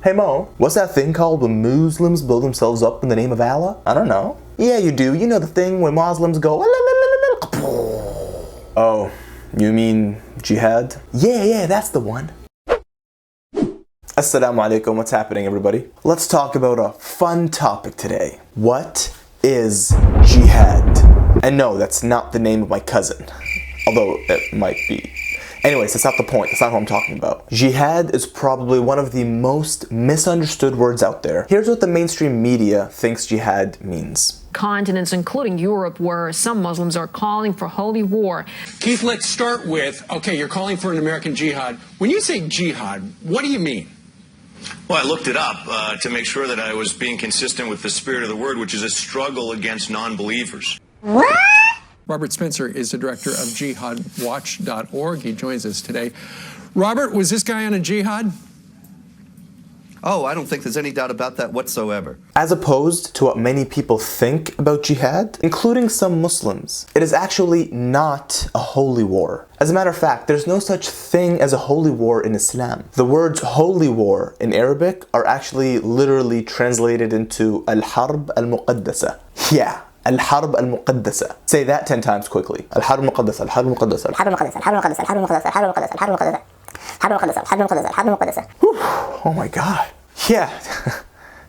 Hey Mo, what's that thing called when Muslims build themselves up in the name of Allah? I don't know. Yeah, you do. You know the thing when Muslims go... Oh, you mean jihad? Yeah, that's the one. Assalamu alaikum, what's happening everybody? Let's talk about a fun topic today. What is jihad? And no, that's not the name of my cousin. Although it might be. Anyways, that's not the point. That's not what I'm talking about. Jihad is probably one of the most misunderstood words out there. Here's what the mainstream media thinks jihad means. Continents, including Europe, where some Muslims are calling for holy war. Keith, let's start with, okay, you're calling for an American jihad. When you say jihad, what do you mean? Well, I looked it up to make sure that I was being consistent with the spirit of the word, which is a struggle against non-believers. What? Robert Spencer is the director of jihadwatch.org. He joins us today. Robert, was this guy on a jihad? Oh, I don't think there's any doubt about that whatsoever. As opposed to what many people think about jihad, including some Muslims, it is actually not a holy war. As a matter of fact, there's no such thing as a holy war in Islam. The words holy war in Arabic are actually literally translated into al-harb al-muqaddasa. Yeah. الحرب المقدسة. Say that 10 times quickly. الحرب المقدسة الحرب المقدسة الحرب المقدسة الحرب المقدسة الحرب المقدسة الحرب المقدسة الحرب المقدسة الحرب المقدسة الحرب المقدسة الحرب المقدسة. Oh my god. Yeah.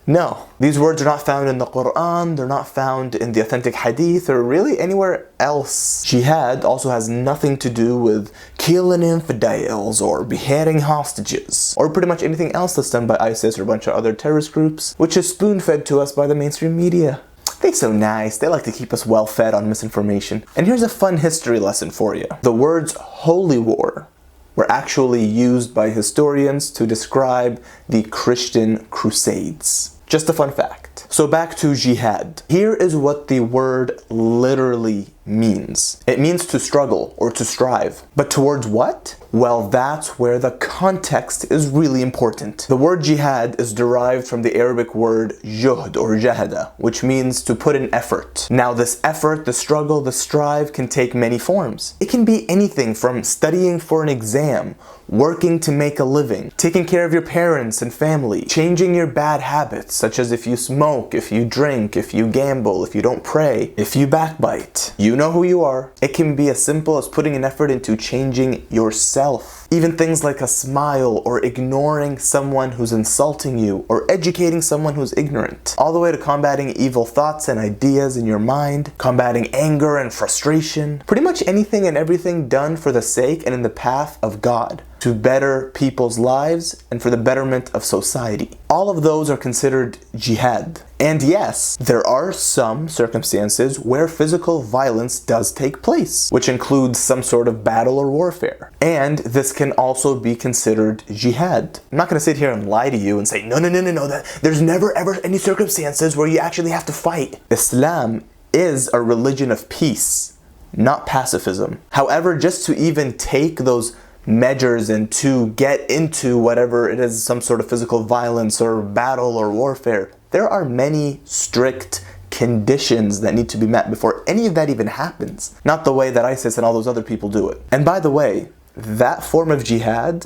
No. These words are not found in the Quran, they're not found in the authentic hadith, or really anywhere else. Jihad also has nothing to do with killing infidels or beheading hostages, or pretty much anything else that's done by ISIS or a bunch of other terrorist groups, which is spoon-fed to us by the mainstream media. They're so nice, they like to keep us well fed on misinformation. And here's a fun history lesson for you. The words holy war were actually used by historians to describe the Christian Crusades. Just a fun fact. So back to jihad. Here is what the word literally means. It means to struggle or to strive. But towards what? Well, that's where the context is really important. The word jihad is derived from the Arabic word juhd or jahada, which means to put in effort. Now this effort, the struggle, the strive can take many forms. It can be anything from studying for an exam, working to make a living, taking care of your parents and family, changing your bad habits, such as if you smoke, if you drink, if you gamble, if you don't pray, if you backbite. You know who you are. It can be as simple as putting an effort into changing yourself. Even things like a smile or ignoring someone who's insulting you or educating someone who's ignorant. All the way to combating evil thoughts and ideas in your mind, combating anger and frustration. Pretty much anything and everything done for the sake and in the path of God, to better people's lives and for the betterment of society. All of those are considered jihad. And yes, there are some circumstances where physical violence does take place, which includes some sort of battle or warfare. And this can also be considered jihad. I'm not going to sit here and lie to you and say, no, that there's never ever any circumstances where you actually have to fight. Islam is a religion of peace, not pacifism. However, just to even take those measures and to get into whatever it is, some sort of physical violence or battle or warfare, there are many strict conditions that need to be met before any of that even happens. Not the way that ISIS and all those other people do it. And by the way, that form of jihad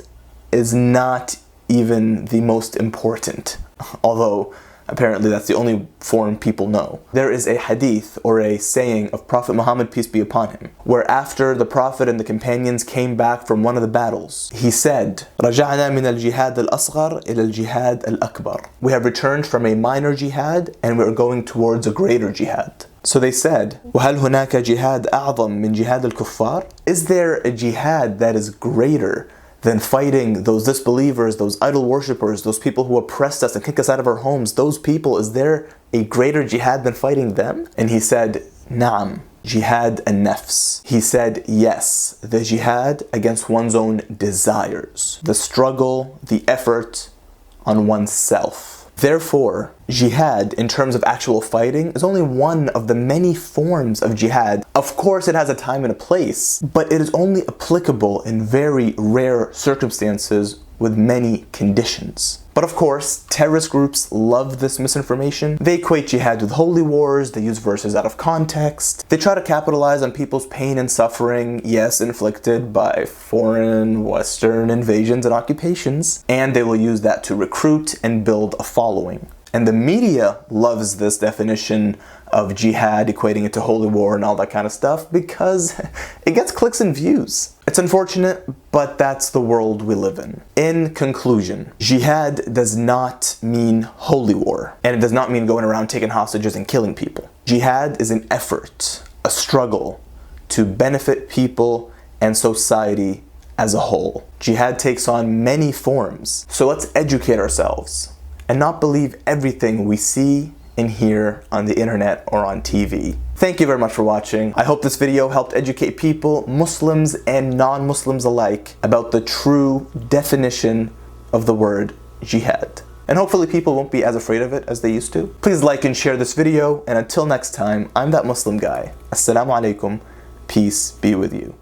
is not even the most important, although apparently that's the only form people know. There is a hadith or a saying of Prophet Muhammad, peace be upon him, where after the Prophet and the companions came back from one of the battles, he said, رَجَعْنَا مِنَ الْجِهَادِ الْأَصْغَرِ إِلَى الْجِهَادِ الْأَكْبَرِ. We have returned from a minor jihad and we are going towards a greater jihad. So they said, وَهَلْ هُنَاكَ جِهَادْ أَعْظَمْ مِنْ جِهَادِ الْكُفَّارِ? Is there a jihad that is greater than fighting those disbelievers, those idol worshippers, those people who oppressed us and kicked us out of our homes? Those people, is there a greater jihad than fighting them? And he said, Naam, jihad an-nafs. He said, yes, the jihad against one's own desires, the struggle, the effort on oneself. Therefore, jihad, in terms of actual fighting, is only one of the many forms of jihad. Of course, it has a time and a place, but it is only applicable in very rare circumstances with many conditions. But But of course, terrorist groups love this misinformation. They equate jihad with holy wars, they use verses out of context. They try to capitalize on people's pain and suffering, yes, inflicted by foreign, Western invasions and occupations, and they will use that to recruit and build a following. And the media loves this definition of jihad, equating it to holy war and all that kind of stuff, because it gets clicks and views. It's unfortunate, but that's the world we live in. In conclusion, jihad does not mean holy war, and it does not mean going around taking hostages and killing people. Jihad is an effort, a struggle to benefit people and society as a whole. Jihad takes on many forms, so let's educate ourselves and not believe everything we see and hear on the internet or on TV. Thank you very much for watching. I hope this video helped educate people, Muslims and non-Muslims alike, about the true definition of the word jihad. And hopefully people won't be as afraid of it as they used to. Please like and share this video, and until next time, I'm that Muslim guy. Assalamu alaikum, peace be with you.